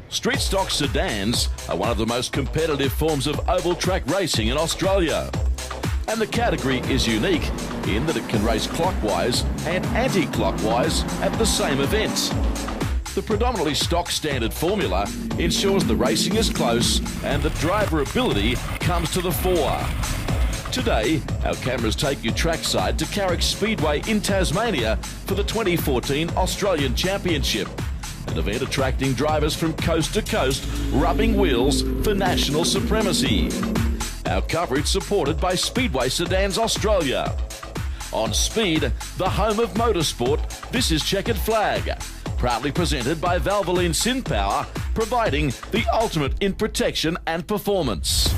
Street stock sedans are one of the most competitive forms of oval track racing in Australia. And the category is unique in that it can race clockwise and anti-clockwise at the same events. The predominantly stock standard formula ensures the racing is close and that driver ability comes to the fore. Today, our cameras take you trackside to Carrick Speedway in Tasmania for the 2014 Australian Championship, an event attracting drivers from coast to coast, rubbing wheels for national supremacy. Our coverage supported by Speedway Sedans Australia. On Speed, the home of motorsport, this is Checkered Flag, proudly presented by Valvoline SynPower, providing the ultimate in protection and performance.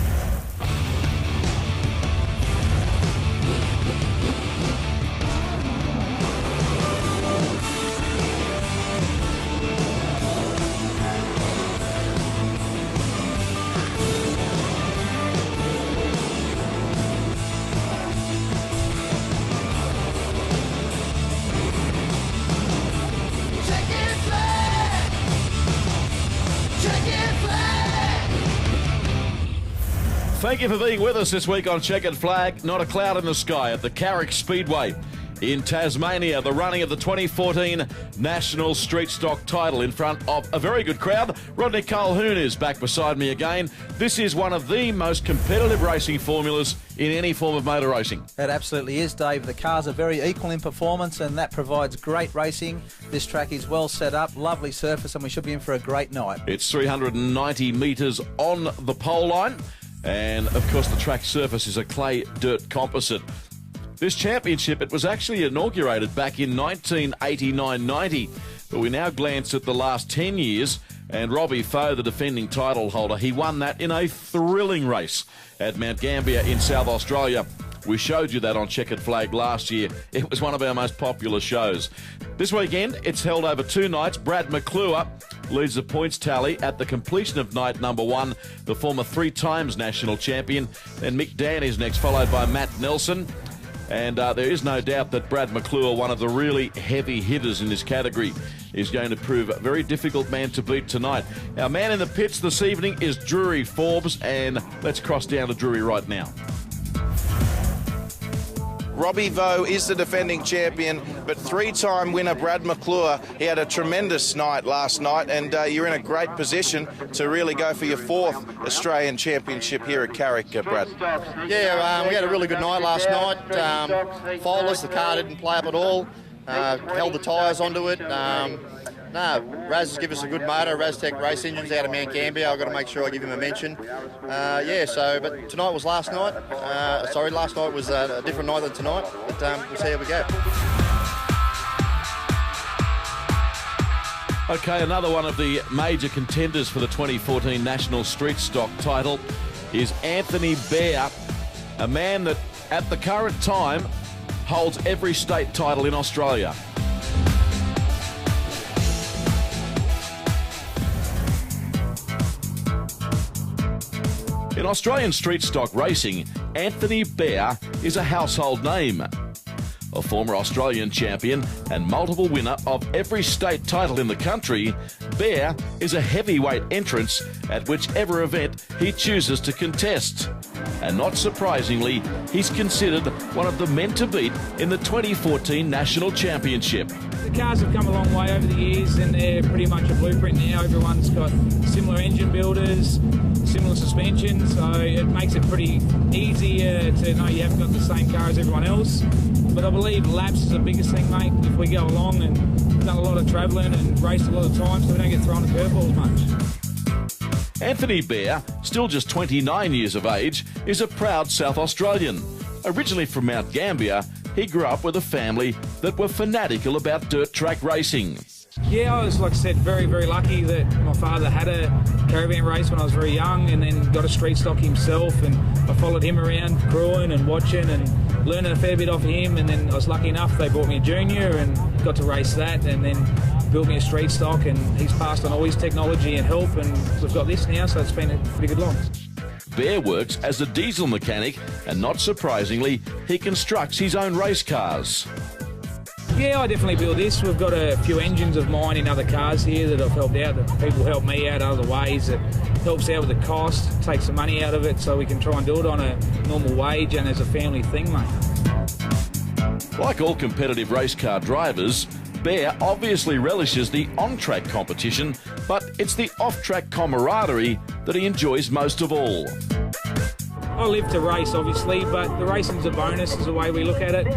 Thank you for being with us this week on Checkered Flag. Not a cloud in the sky at the Carrick Speedway in Tasmania. The running of the 2014 National Street Stock title in front of a very good crowd. Rodney Colquhoun is back beside me again. This is one of the most competitive racing formulas in any form of motor racing. It absolutely is, Dave. The cars are very equal in performance and that provides great racing. This track is well set up, lovely surface, and we should be in for a great night. It's 390 metres on the pole line. And, of course, the track surface is a clay dirt composite. This championship, it was actually inaugurated back in 1989-90, but we now glance at the last 10 years, and Robbie Foe, the defending title holder, he won that in a thrilling race at Mount Gambier in South Australia. We showed you that on Checkered Flag last year. It was one of our most popular shows. This weekend, it's held over 2 nights. Brad Mcclure leads the points tally at the completion of night number 1, the former 3 times national champion. Then Mick Dan is next, followed by Matt Nelson. And there is no doubt that Brad Mcclure, one of the really heavy hitters in this category, is going to prove a very difficult man to beat tonight. Our man in the pits this evening is Drury Forbes, and let's cross down to Drury right now. Robbie Foe is the defending champion, but 3-time winner Brad Mcclure, he had a tremendous night last night, and you're in a great position to really go for your 4th Australian Championship here at Carrick, Brad. Yeah, we had a really good night last night. Faultless, the car didn't play up at all. Held the tyres onto it. Raz give us a good motor. Raztec Race Engines out of Mount Gambier. I've got to make sure I give him a mention. But tonight was last night. Last night was a different night than tonight. But we'll see how we go. Okay, another one of the major contenders for the 2014 National Street Stock title is Anthony Bear, a man that at the current time holds every state title in Australia. In Australian street stock racing, Anthony Bear is a household name. A former Australian champion and multiple winner of every state title in the country, Bear is a heavyweight entrance at whichever event he chooses to contest. And not surprisingly, he's considered one of the men to beat in the 2014 National Championship. The cars have come a long way over the years and they're pretty much a blueprint now. Everyone's got similar engine builders, similar suspension, so it makes it pretty easy to know you haven't got the same car as everyone else. But I believe laps is the biggest thing, mate. If we go along and we've done a lot of travelling and raced a lot of times, so we don't get thrown a curveball as much. Anthony Bear, still just 29 years of age, is a proud South Australian. Originally from Mount Gambier, he grew up with a family that were fanatical about dirt track racing. Yeah, I was, like I said, very, very lucky that my father had a caravan race when I was very young and then got a street stock himself, and I followed him around crewing and watching and learning a fair bit off of him, and then I was lucky enough they bought me a junior and got to race that and then built me a street stock, and he's passed on all his technology and help, and we've got this now, so it's been a pretty good long. Bear works as a diesel mechanic and, not surprisingly, he constructs his own race cars. Yeah, I definitely build this. We've got a few engines of mine in other cars here that I've helped out, that people help me out other ways. It helps out with the cost, takes some money out of it so we can try and do it on a normal wage and as a family thing, mate. Like all competitive race car drivers, Bear obviously relishes the on-track competition, but it's the off-track camaraderie that he enjoys most of all. I live to race, obviously, but the racing's a bonus, is the way we look at it.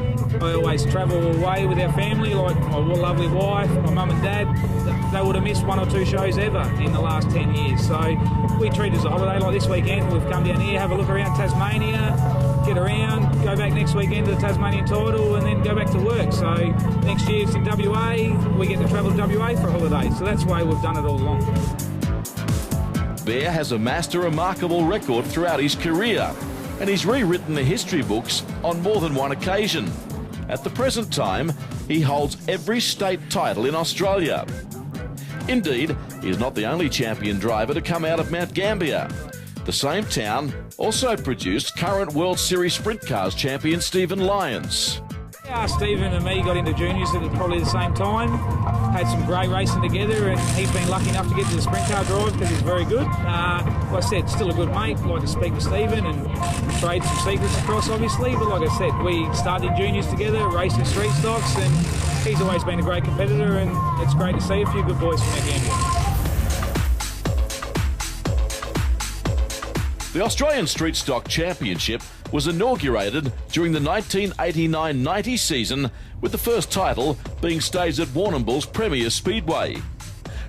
I always travel away with our family, like my lovely wife, my mum and dad. They would have missed 1 or 2 shows ever in the last 10 years. So we treat it as a holiday. Like this weekend, we've come down here, have a look around Tasmania, get around, go back next weekend to the Tasmanian title, and then go back to work. So next year it's in WA, we get to travel to WA for a holiday. So that's the way we've done it all along. Bear has amassed a remarkable record throughout his career, and he's rewritten the history books on more than one occasion. At the present time, he holds every state title in Australia. Indeed, he is not the only champion driver to come out of Mount Gambier. The same town also produced current World Series Sprint Cars champion Stephen Lyons. Yeah, Stephen and me got into juniors at probably the same time. Had some great racing together, and he's been lucky enough to get to the sprint car drive because he's very good. Like I said, still a good mate. Like to speak to Stephen and trade some secrets across, obviously. But like I said, we started juniors together, racing street stocks, and he's always been a great competitor, and it's great to see a few good boys from Mount Gambier. The Australian Street Stock Championship was inaugurated during the 1989-90 season, with the first title being staged at Warrnambool's Premier Speedway.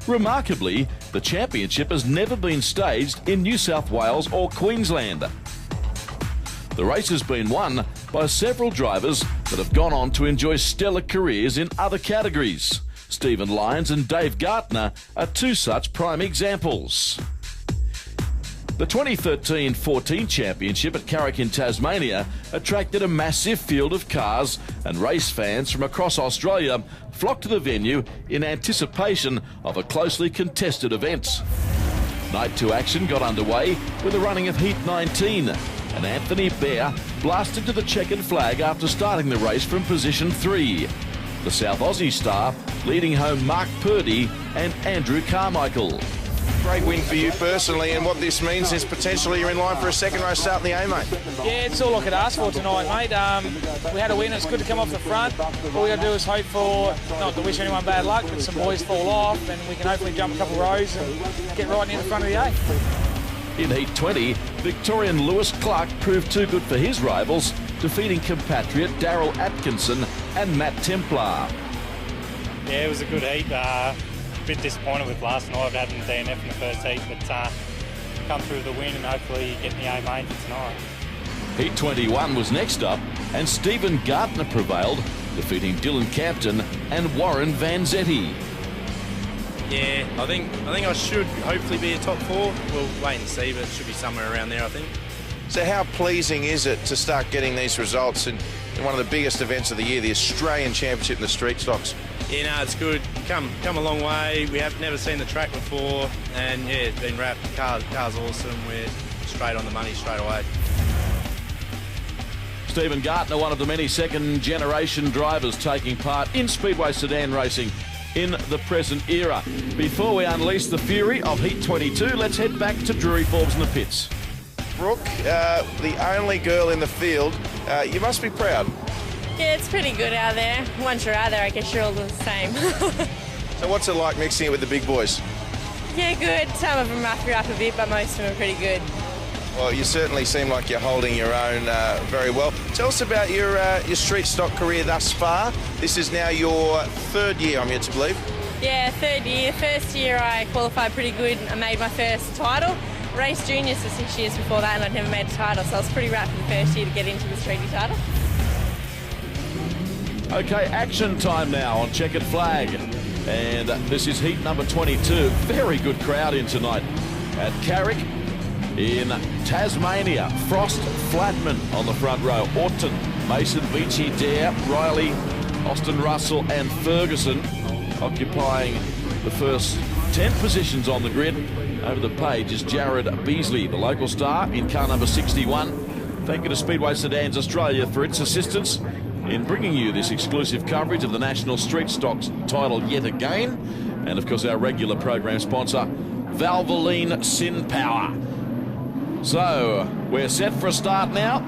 Remarkably, the championship has never been staged in New South Wales or Queensland. The race has been won by several drivers that have gone on to enjoy stellar careers in other categories. Stephen Lyons and Dave Gartner are 2 such prime examples. The 2013-14 championship at Carrick in Tasmania attracted a massive field of cars, and race fans from across Australia flocked to the venue in anticipation of a closely contested event. Night 2 action got underway with the running of Heat 19, and Anthony Bear blasted to the checkered flag after starting the race from position 3. The South Aussie star leading home Mark Purdy and Andrew Carmichael. Great win for you personally, and what this means is potentially you're in line for a second race start in the A, mate. Yeah, it's all I could ask for tonight, mate. We had a win, it's good to come off the front. All we got to do is hope for, not to wish anyone bad luck, but some boys fall off and we can hopefully jump a couple rows and get right near the front of the A. In Heat 20, Victorian Lewis Clark proved too good for his rivals, defeating compatriot Daryl Atkinson and Matt Templar. Yeah, it was a good heat. A bit disappointed with last night, having the DNF in the first heat, but come through the win and hopefully get in the A main for tonight. Heat 21 was next up, and Stephen Gartner prevailed, defeating Dylan Campton and Warren Vanzetti. Yeah, I think I should hopefully be a top 4. We'll wait and see, but it should be somewhere around there, I think. So how pleasing is it to start getting these results in one of the biggest events of the year, the Australian Championship in the street stocks? Yeah, no, it's good. Come a long way. We have never seen the track before, and yeah, it's been wrapped. Car's awesome. We're straight on the money straight away. Stephen Gartner, one of the many second-generation drivers taking part in Speedway sedan racing in the present era. Before we unleash the fury of Heat 22, let's head back to Drury Forbes in the pits. Brooke, the only girl in the field, you must be proud. Yeah, it's pretty good out there. Once you're out there, I guess you're all the same. So what's it like mixing it with the big boys? Yeah, good. Some of them rough you up a bit, but most of them are pretty good. Well, you certainly seem like you're holding your own very well. Tell us about your street stock career thus far. This is now your 3rd year, I'm yet to believe. Yeah, 3rd year. First year I qualified pretty good. I made my first title. Raced juniors for 6 years before that, and I'd never made a title, so I was pretty rapt for the first year to get into the streety title. Okay, action time now on checkered flag. And this is heat number 22. Very good crowd in tonight at Carrick in Tasmania. Frost, Flatman on the front row. Orton, Mason, Beachy, Dare, Riley, Austin Russell and Ferguson occupying the first 10 positions on the grid. Over the page is Jared Beasley, the local star in car number 61. Thank you to Speedway Sedans Australia for its assistance. in bringing you this exclusive coverage of the National Street Stocks title yet again. And, of course, our regular program sponsor, Valvoline Sin Power. So, we're set for a start now.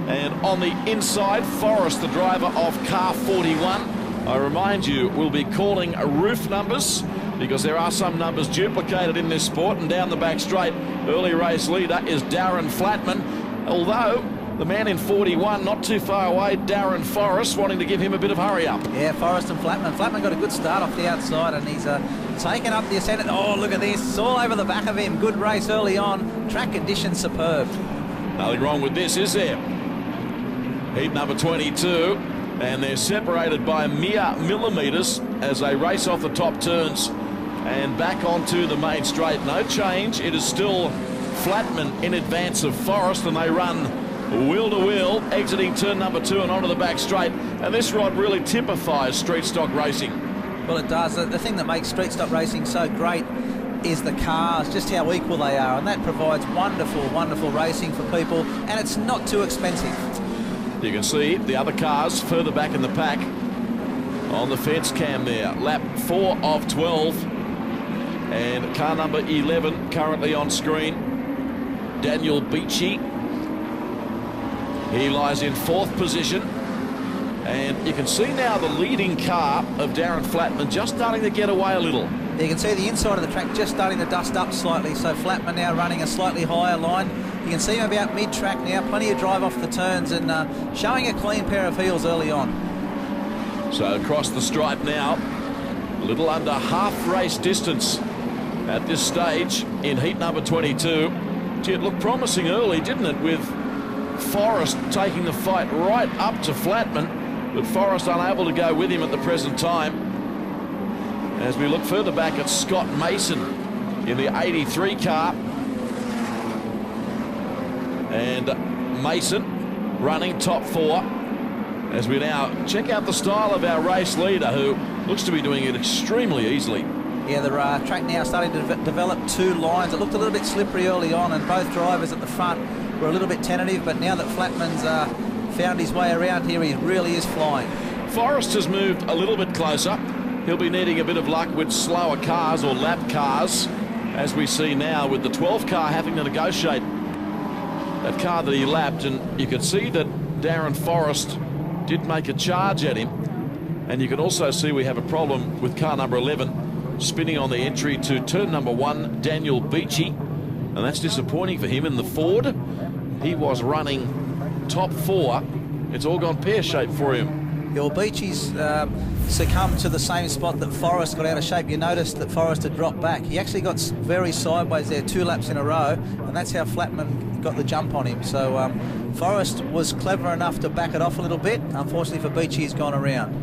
And on the inside, Forrest, the driver of car 41. I remind you, we'll be calling roof numbers because there are some numbers duplicated in this sport. And down the back straight, early race leader is Darren Flatman. Although the man in 41, not too far away, Darren Forrest, wanting to give him a bit of hurry up. Yeah, Forrest and Flatman. Flatman got a good start off the outside, and he's taken up the ascendant. Oh, look at this. It's all over the back of him. Good race early on. Track conditions superb. Nothing wrong with this, is there? Heat number 22, and they're separated by mere millimetres as they race off the top turns and back onto the main straight. No change. It is still Flatman in advance of Forrest, and they run wheel to wheel, exiting turn number 2 and onto the back straight. And this rod really typifies street stock racing. Well, it does. The thing that makes street stock racing so great is the cars, just how equal they are, and that provides wonderful, wonderful racing for people, and it's not too expensive. You can see the other cars further back in the pack on the fence cam there. Lap 4 of 12, and car number 11 currently on screen, Daniel Beachy. He lies in 4th position, and you can see now the leading car of Darren Flatman just starting to get away a little. You can see the inside of the track just starting to dust up slightly, so Flatman now running a slightly higher line. You can see him about mid-track now, plenty of drive off the turns, and showing a clean pair of heels early on. So across the stripe now, a little under half race distance at this stage in heat number 22. Gee, it looked promising early, didn't it, with Forrest taking the fight right up to Flatman, but Forrest unable to go with him at the present time. As we look further back at Scott Mason in the 83 car, and Mason running top 4 as we now check out the style of our race leader, who looks to be doing it extremely easily. Yeah, the track now starting to develop 2 lines. It looked a little bit slippery early on, and both drivers at the front were a little bit tentative, but now that Flatman's found his way around here, he really is flying. Forrest has moved a little bit closer. He'll be needing a bit of luck with slower cars or lap cars, as we see now with the 12 car having to negotiate that car that he lapped. And you can see that Darren Forrest did make a charge at him, and you can also see we have a problem with car number 11 spinning on the entry to turn number 1, Daniel Beachy, and that's disappointing for him in the Ford. He was running top 4. It's all gone pear-shaped for him. Your Beachy's succumbed to the same spot that Forrest got out of shape. You noticed that Forrest had dropped back. He actually got very sideways there 2 laps in a row, and that's how Flatman got the jump on him. So Forrest was clever enough to back it off a little bit. Unfortunately for Beachy, he's gone around.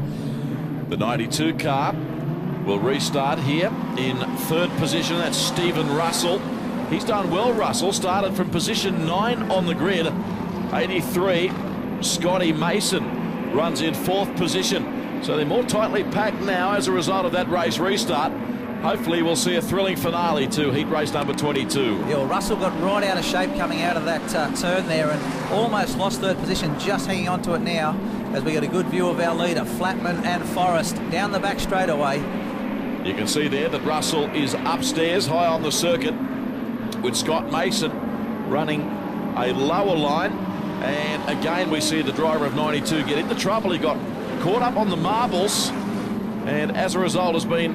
The 92 car will restart here in 3rd position. That's Stephen Russell. He's done well, Russell. Started from position 9 on the grid. 83, Scotty Mason runs in 4th position. So they're more tightly packed now as a result of that race restart. Hopefully we'll see a thrilling finale to heat race number 22. Yeah, well, Russell got right out of shape coming out of that turn there and almost lost 3rd position, just hanging on to it now as we get a good view of our leader, Flatman and Forrest, down the back straightaway. You can see there that Russell is upstairs high on the circuit with Scott Mason running a lower line. And again, we see the driver of 92 get into trouble. He got caught up on the marbles, and as a result has been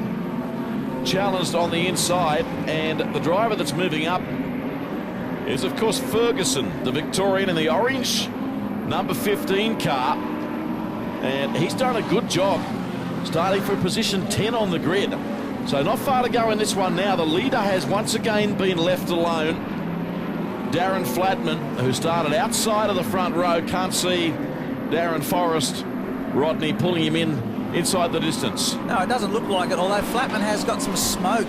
challenged on the inside. And the driver that's moving up is, of course, Ferguson, the Victorian in the orange number 15 car. And he's done a good job starting from position 10 on the grid. So not far to go in this one now. The leader has once again been left alone. Darren Flatman, who started outside of the front row, can't see Darren Forrest. Rodney pulling him inside the distance. No, it doesn't look like it, although Flatman has got some smoke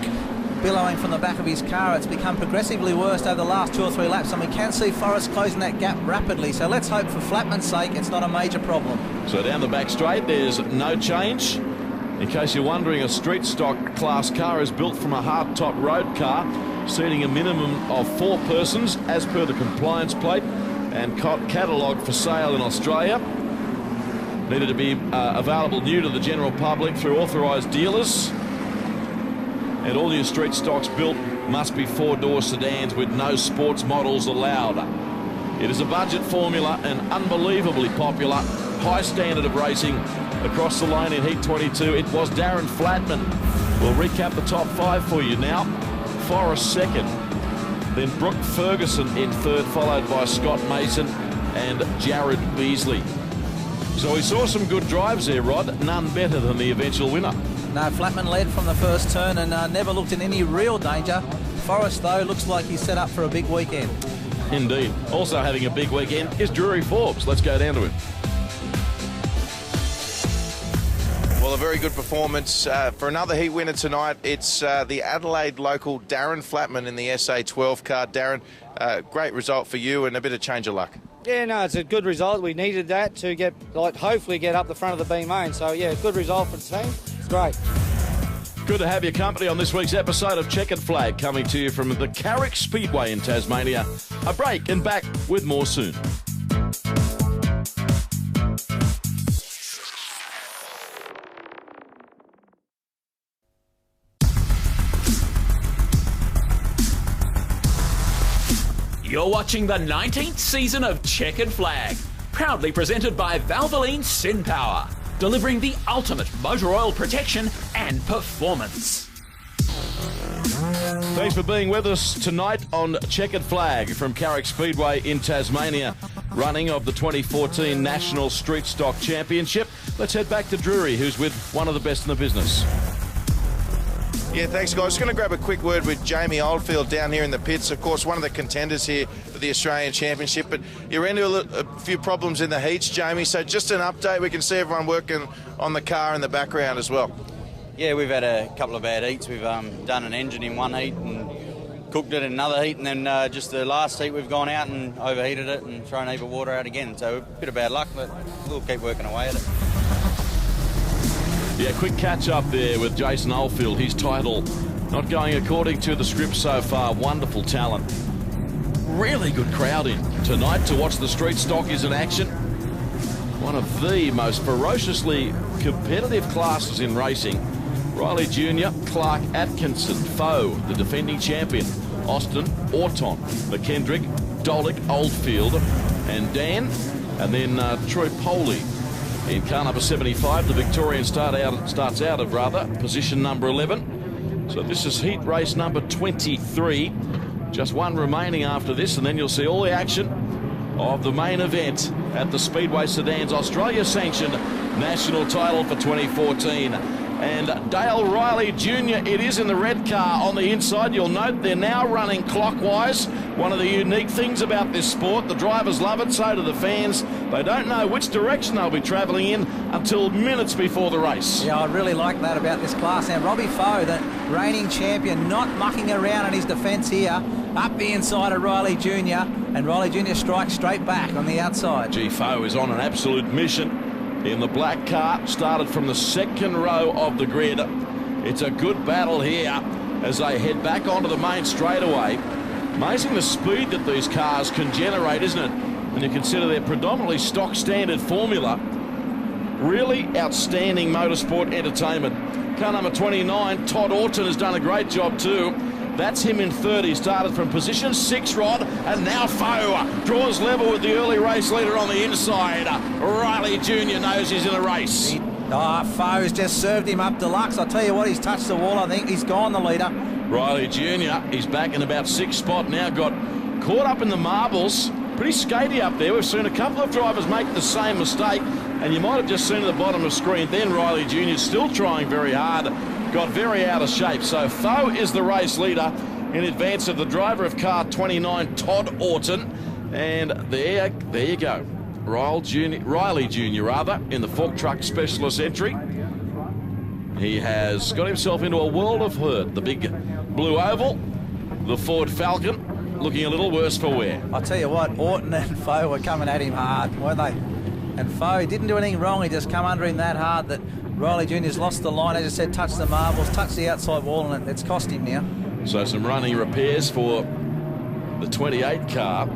billowing from the back of his car. It's become progressively worse over the last 2 or 3 laps, and we can see Forrest closing that gap rapidly. So let's hope for Flatman's sake it's not a major problem. So down the back straight, there's no change. In case you're wondering, a street stock class car is built from a hardtop road car, seating a minimum of 4 persons as per the compliance plate and catalogue for sale in Australia. needed to be available new to the general public through authorised dealers. And all new street stocks built must be four-door sedans with no sports models allowed. It is a budget formula and unbelievably popular. High standard of racing across the line in Heat 22. It was Darren Flatman. We'll recap the top 5 for you now. Forrest second, then Brooke Ferguson in third, followed by Scott Mason and Jared Beasley. So we saw some good drives there, Rod. None better than the eventual winner. No, Flatman led from the first turn and never looked in any real danger. Forrest, though, looks like he's set up for a big weekend. Indeed. Also having a big weekend is Drury Forbes. Let's go down to him. Well, a very good performance for another heat winner tonight. It's the Adelaide local Darren Flatman in the SA12 car. Darren, great result for you and a bit of change of luck. Yeah, no, it's a good result. We needed that to get, hopefully get up the front of the B main. So, yeah, good result for the team. It's great. Good to have your company on this week's episode of Checkered Flag, coming to you from the Carrick Speedway in Tasmania. A break and back with more soon. You're watching the 19th season of Checkered Flag, proudly presented by Valvoline Sin Power, delivering the ultimate motor oil protection and performance. Thanks for being with us tonight on Checkered Flag from Carrick Speedway in Tasmania, running of the 2014 National Street Stock Championship. Let's head back to Drury, who's with one of the best in the business. Yeah, thanks, guys. Just going to grab a quick word with Jamie Oldfield down here in the pits. Of course, one of the contenders here for the Australian Championship, but you ran into a few problems in the heats, Jamie. So just an update. We can see everyone working on the car in the background as well. Yeah, we've had a couple of bad heats. We've done an engine in one heat and cooked it in another heat, and then just the last heat we've gone out and overheated it and thrown a heap of water out again. So a bit of bad luck, but we'll keep working away at it. Yeah, quick catch-up there with Jason Oldfield. His title not going according to the script so far. Wonderful talent. Really good crowd in tonight to watch the street stockies in action. One of the most ferociously competitive classes in racing. Riley Jr., Clark Atkinson, Foe, the defending champion, Austin, Orton, McKendrick, Dolick, Oldfield, and Dan, and then Troy Poley. In car number 75, the Victorian starts out of position number 11. So this is heat race number 23. Just one remaining after this, and then you'll see all the action of the main event at the Speedway Sedans Australia sanctioned national title for 2014. And Dale Riley Jr., it is in the red car on the inside. You'll note they're now running clockwise. One of the unique things about this sport, the drivers love it, so do the fans. They don't know which direction they'll be travelling in until minutes before the race. Yeah, I really like that about this class. Now, Robbie Foe, the reigning champion, not mucking around in his defence here. Up the inside of Riley Jr., and Riley Jr. strikes straight back on the outside. G. Foe is on an absolute mission in the black car, started from the second row of the grid. It's a good battle here as they head back onto the main straightaway. Amazing the speed that these cars can generate, isn't it? When you consider their predominantly stock standard formula. Really outstanding motorsport entertainment. Car number 29, Todd Orton, has done a great job too. That's him in third. He started from position 6, Rod, and now Foe draws level with the early race leader on the inside. Riley Jr. knows he's in a race. Foe's just served him up deluxe. I'll tell you what, he's touched the wall. I think he's gone, the leader. Riley Jr., he's back in about 6th spot now. Got caught up in the marbles. Pretty skatey up there. We've seen a couple of drivers make the same mistake, and you might have just seen at the bottom of the screen then Riley Jr. still trying very hard. Got very out of shape. So Foe is the race leader in advance of the driver of car 29, Todd Orton. And there you go. Riley Jr. in the fork truck specialist entry. He has got himself into a world of hurt. The big blue oval, the Ford Falcon, looking a little worse for wear. I'll tell you what, Orton and Foe were coming at him hard, weren't they? And Foe didn't do anything wrong. He just come under him that hard that Riley Jr.'s lost the line. As I said, touched the marbles, touched the outside wall, and it's cost him now. So some running repairs for the 28 car,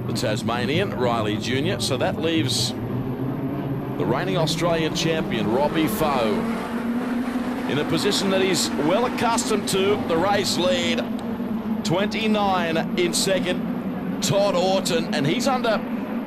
the Tasmanian, Riley Jr. So that leaves the reigning Australian champion, Robbie Foe, in a position that he's well accustomed to. The race lead, 29 in second, Todd Orton, and he's under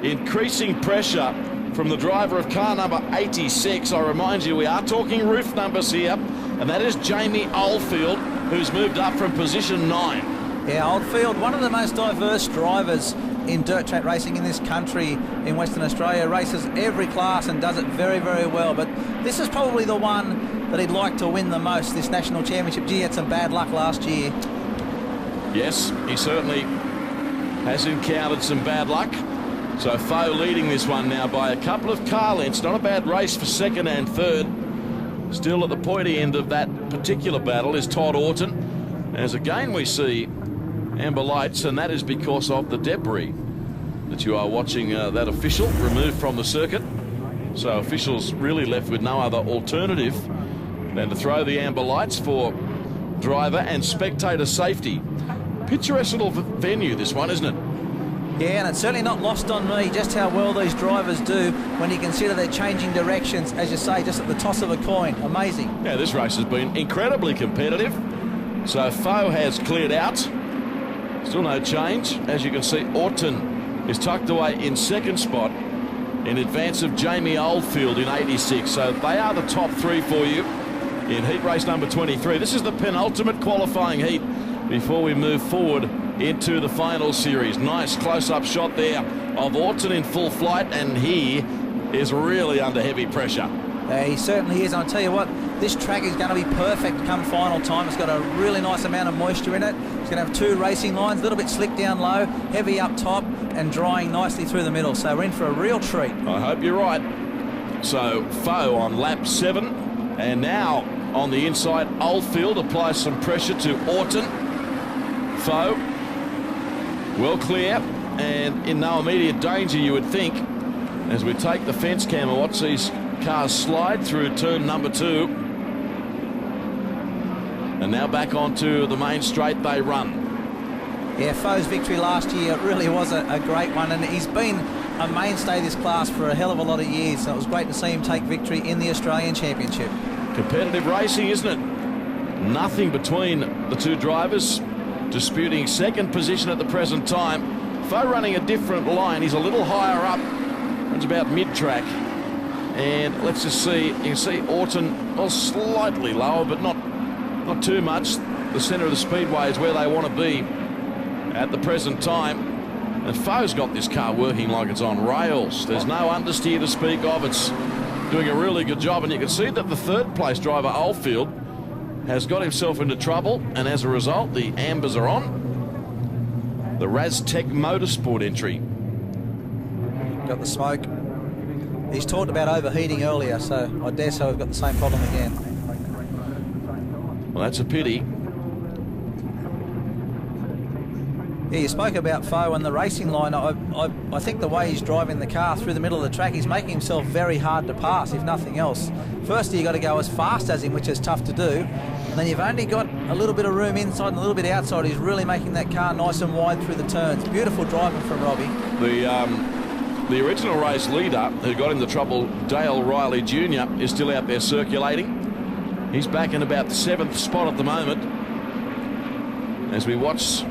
increasing pressure from the driver of car number 86. I remind you, we are talking roof numbers here, and that is Jamie Oldfield, who's moved up from position 9. Yeah, Oldfield, one of the most diverse drivers in dirt track racing in this country, in Western Australia, races every class and does it very, very well. But this is probably the one that he'd like to win the most, this national championship. Gee, he had some bad luck last year. Yes, he certainly has encountered some bad luck. So Foe leading this one now by a couple of car lengths. Not a bad race for second and third. Still at the pointy end of that particular battle is Todd Orton. As again we see amber lights, and that is because of the debris that you are watching that official removed from the circuit. So officials really left with no other alternative than to throw the amber lights for driver and spectator safety. Picturesque little venue, this one, isn't it? Yeah, and it's certainly not lost on me just how well these drivers do when you consider they're changing directions, as you say, just at the toss of a coin. Amazing. Yeah, this race has been incredibly competitive. So Foe has cleared out. Still no change. As you can see, Orton is tucked away in second spot in advance of Jamie Oldfield in 86. So they are the top three for you in heat race number 23. This is the penultimate qualifying heat before we move forward into the final series. Nice close-up shot there of Orton in full flight, and he is really under heavy pressure. He certainly is. And I'll tell you what, this track is going to be perfect come final time. It's got a really nice amount of moisture in it. It's going to have two racing lines, a little bit slick down low, heavy up top, and drying nicely through the middle. So we're in for a real treat. I hope you're right. So Foe on lap 7, and now on the inside, Oldfield applies some pressure to Orton. Foe well clear and in no immediate danger, you would think, as we take the fence cam and watch these cars slide through turn number 2. And now back onto the main straight they run. Yeah, Foe's victory last year really was a great one, and he's been a mainstay of this class for a hell of a lot of years, so it was great to see him take victory in the Australian Championship. Competitive racing, isn't it? Nothing between the two drivers, disputing second position at the present time. Foe running a different line. He's a little higher up. It's about mid-track. And let's just see, you can see Orton, well, slightly lower, but not too much. The centre of the speedway is where they want to be at the present time. And Foe's got this car working like it's on rails. There's no understeer to speak of. It's doing a really good job, and you can see that the third place driver, Oldfield, has got himself into trouble, and as a result, the ambers are on. The Raztech Motorsport entry. Got the smoke. He's talked about overheating earlier, so I dare say we've got the same problem again. Well, that's a pity. Yeah, you spoke about Foe and the racing line. I think the way he's driving the car through the middle of the track, he's making himself very hard to pass, if nothing else. Firstly, you've got to go as fast as him, which is tough to do. And then you've only got a little bit of room inside and a little bit outside. He's really making that car nice and wide through the turns. Beautiful driving from Robbie. The original race leader who got into trouble, Dale Riley Jr., is still out there circulating. He's back in about the 7th spot at the moment as we watch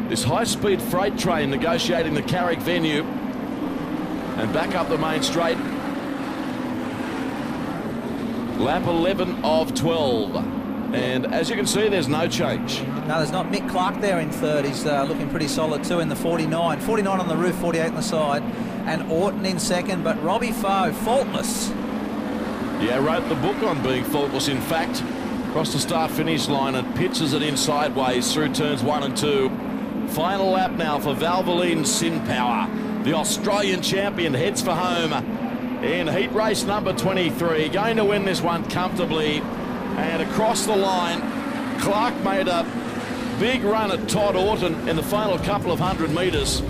this high-speed freight train negotiating the Carrick venue and back up the main straight. Lap 11 of 12. And as you can see, there's no change. No, there's not. Mcclure there in third. He's looking pretty solid too in the 49. 49 on the roof, 48 on the side. And Orton in second, but Robbie Foe, faultless. Yeah, wrote the book on being faultless, in fact. Across the start-finish line and pitches it in sideways through turns 1 and 2. Final lap now for Valvoline Sin Power. The Australian champion heads for home in heat race number 23. Going to win this one comfortably. And across the line, Clark made a big run at Todd Orton in the final couple of 100 metres,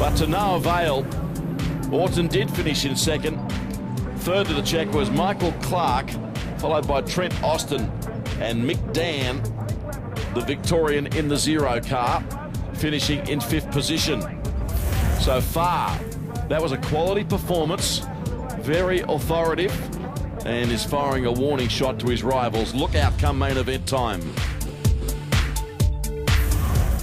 but to no avail. Orton did finish in second. Third to the check was Michael Clark, followed by Trent Austin and Mick Dan, the Victorian in the 0 car, finishing in 5th position. So far, that was a quality performance very authoritative and is firing a warning shot to his rivals. Look out come main event time.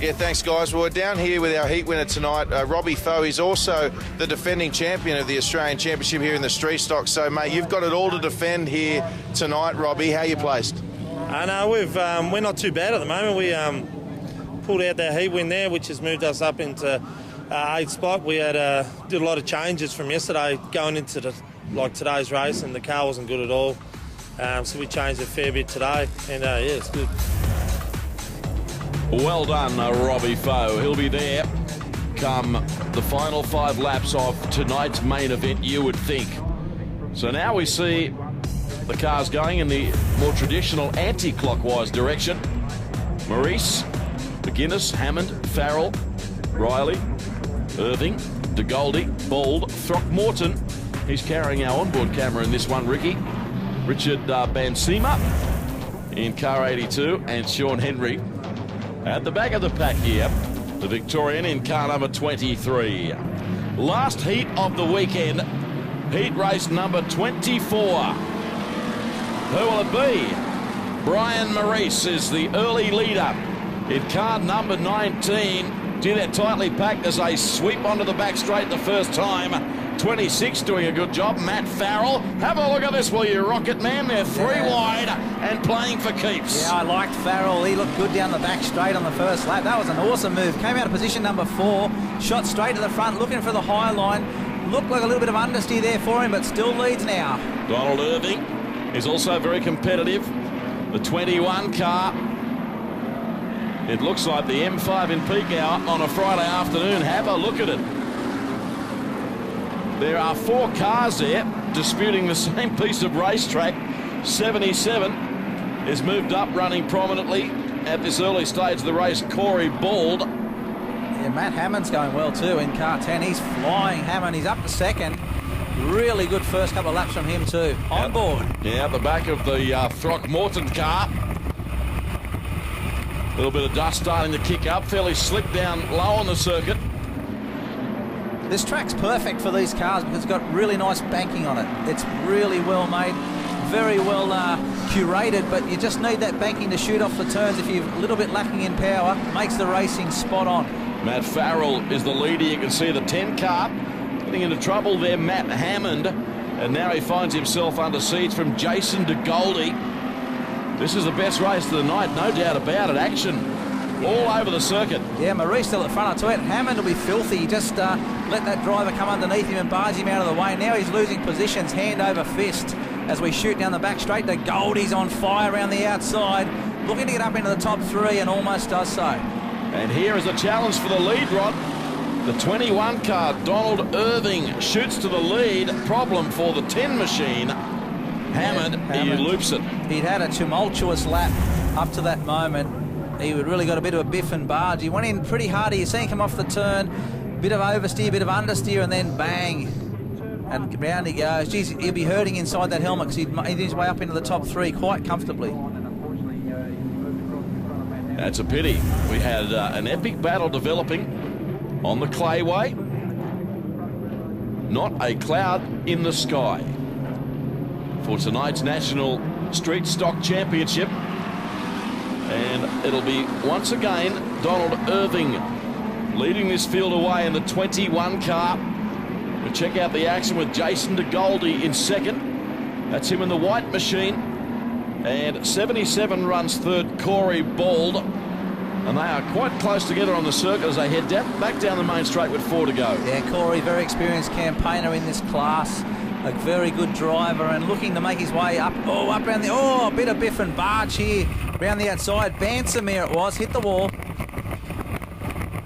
Yeah, thanks, guys. Well, we're down here with our heat winner tonight, Robbie Foe. He's also the defending champion of the Australian Championship here in the street stock. So, mate, you've got it all to defend here tonight, Robbie. How you placed? No, we're not too bad at the moment. We pulled out that heat win there, which has moved us up into 8th spot. We did a lot of changes from yesterday going into today's race, and the car wasn't good at all. So we changed a fair bit today, and yeah, it's good. Well done, Robbie Foe. He'll be there come the final 5 laps of tonight's main event, you would think. So now we see the cars going in the more traditional anti-clockwise direction. Maurice, McGuinness, Hammond, Farrell, Riley, Irving, DeGoldie, Bald, Throckmorton. He's carrying our onboard camera in this one, Ricky. Richard Bansima in car 82, and Sean Henry at the back of the pack here, the Victorian in car number 23. Last heat of the weekend, heat race number 24. Who will it be? Brian Maurice is the early leader in car number 19. Did that tightly packed as they sweep onto the back straight the first time. 26 doing a good job. Matt Farrell. Have a look at this, will you, Rocket Man? They're 3 wide and playing for keeps. Yeah, I liked Farrell. He looked good down the back straight on the first lap. That was an awesome move. Came out of position number 4. Shot straight to the front, looking for the high line. Looked like a little bit of understeer there for him, but still leads now. Donald Irving is also very competitive. The 21 car. It looks like the M5 in peak hour on a Friday afternoon. Have a look at it. There are 4 cars there disputing the same piece of racetrack. 77 is moved up, running prominently at this early stage of the race. Corey Bald. Yeah, Matt Hammond's going well too in car 10. He's flying. Hammond, he's up to second. Really good first couple of laps from him too. On board. Yeah, at the back of the Throckmorton car. A little bit of dust starting to kick up. Fairly slick down low on the circuit. This track's perfect for these cars because it's got really nice banking on it. It's really well made, very well curated, but you just need that banking to shoot off the turns. If you're a little bit lacking in power, makes the racing spot on. Matt Farrell is the leader. You can see the 10 car getting into trouble there, Matt Hammond, and now he finds himself under siege from Jason DeGoldie. This is the best race of the night, no doubt about it. Action all over the circuit. Yeah, Maurice still at front. I tell you, Hammond will be filthy. He just let that driver come underneath him and barge him out of the way. Now he's losing positions hand over fist as we shoot down the back straight. The Goldie's on fire around the outside, looking to get up into the top 3 and almost does so. And here is a challenge for the lead, Rod. The 21 car, Donald Irving, shoots to the lead. Problem for the 10 machine. Hammond, he loops it. He'd had a tumultuous lap up to that moment. He really got a bit of a biff and barge. He went in pretty hard. You see him come off the turn. Bit of oversteer, bit of understeer, and then bang. And round he goes. Geez, he'll be hurting inside that helmet because he'd made his way up into the top 3 quite comfortably. That's a pity. We had an epic battle developing on the clayway. Not a cloud in the sky for tonight's National Street Stock Championship. And it'll be once again Donald Irving leading this field away in the 21 car. We'll check out the action with Jason DeGoldie in second. That's him in the white machine. And 77 runs third, Corey Bald. And they are quite close together on the circuit as they head back down the main straight with 4 to go. Yeah, Corey, very experienced campaigner in this class. A very good driver and looking to make his way up. Oh, up around the... Oh, a bit of biff and barge here. Around the outside. Bansamere it was. Hit the wall.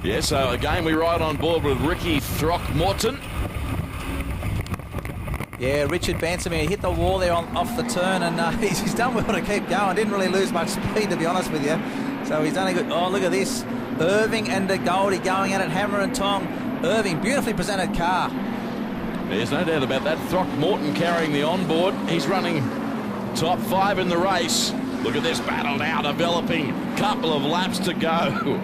Yeah, so again we ride on board with Ricky Throckmorton. Yeah, Richard Bansamere hit the wall there off the turn, and he's done well to keep going. Didn't really lose much speed, to be honest with you. So he's done a good... Oh, look at this. Irving and DeGoldie going at it, hammer and tong. Irving, beautifully presented car. There's no doubt about that. Throckmorton carrying the onboard. He's running top 5 in the race. Look at this battle now developing. Couple of laps to go.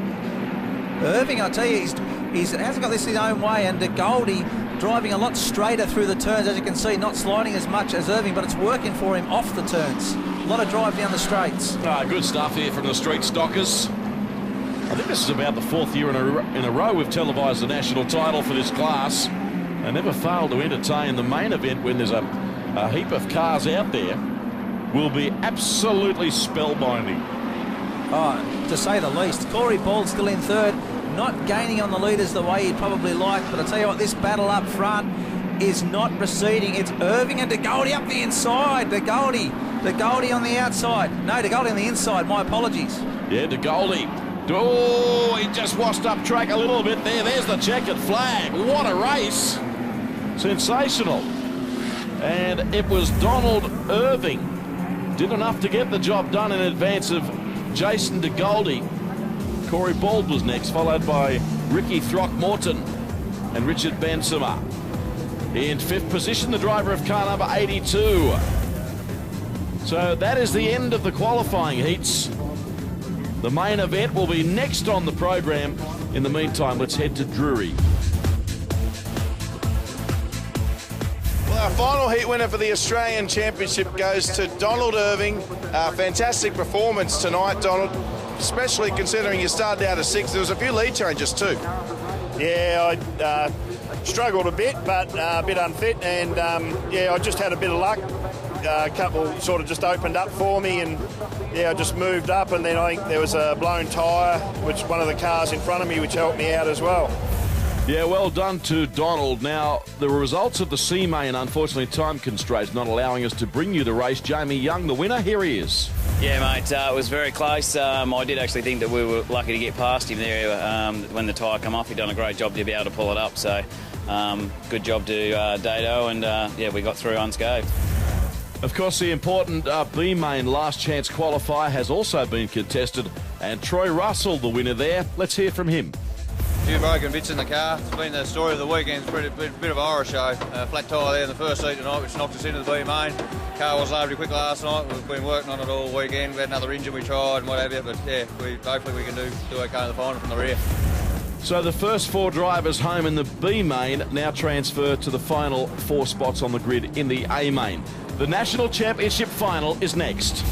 Irving, I tell you, he hasn't got this his own way, and DeGoldie driving a lot straighter through the turns, as you can see, not sliding as much as Irving, but it's working for him off the turns. A lot of drive down the straights. Good stuff here from the Street Stockers. I think this is about the 4th year in a row we've televised the national title for this class. They never fail to entertain. The main event, when there's a heap of cars out there, will be absolutely spellbinding. Oh, to say the least. Corey Ball still in third, not gaining on the leaders the way he'd probably like, but I'll tell you what, this battle up front is not receding. It's Irving and De Goldie up the inside. De Goldie on the outside. No, De Goldie on the inside, my apologies. Yeah, De Goldie. Oh, he just washed up track a little bit there. There's the checkered flag. What a race. Sensational. And it was Donald Irving. Did enough to get the job done in advance of Jason De Goldie. Corey Bald was next, followed by Ricky Throckmorton and Richard Bensema. In 5th position, the driver of car number 82. So that is the end of the qualifying heats. The main event will be next on the program. In the meantime, let's head to Drury. Well, our final heat winner for the Australian Championship goes to Donald Irving. Fantastic performance tonight, Donald, especially considering you started out at 6th. There was a few lead changes too. Yeah, I struggled a bit, but a bit unfit, and yeah, I just had a bit of luck. A couple sort of just opened up for me, and yeah, I just moved up, and then I think there was a blown tyre, which one of the cars in front of me, which helped me out as well. Yeah, well done to Donald. Now, the results of the C-Main, unfortunately, time constraints not allowing us to bring you the race. Jamie Young, the winner, here he is. Yeah, mate, it was very close. I did actually think that we were lucky to get past him there when the tyre come off. He'd done a great job to be able to pull it up, so good job to Dado, and yeah, we got through unscathed. Of course, the important B-Main last chance qualifier has also been contested, and Troy Russell, the winner there. Let's hear from him. A few broken bits in the car. It's been the story of the weekend. It's been a bit of a horror show. Flat tyre there in the first heat tonight, which knocked us into the B-Main. Car was loaded quick last night. We've been working on it all weekend. We had another engine we tried and what have you, but yeah, hopefully we can do okay in the final from the rear. So the first 4 drivers home in the B-Main now transfer to the final 4 spots on the grid in the A-Main. The National Championship final is next.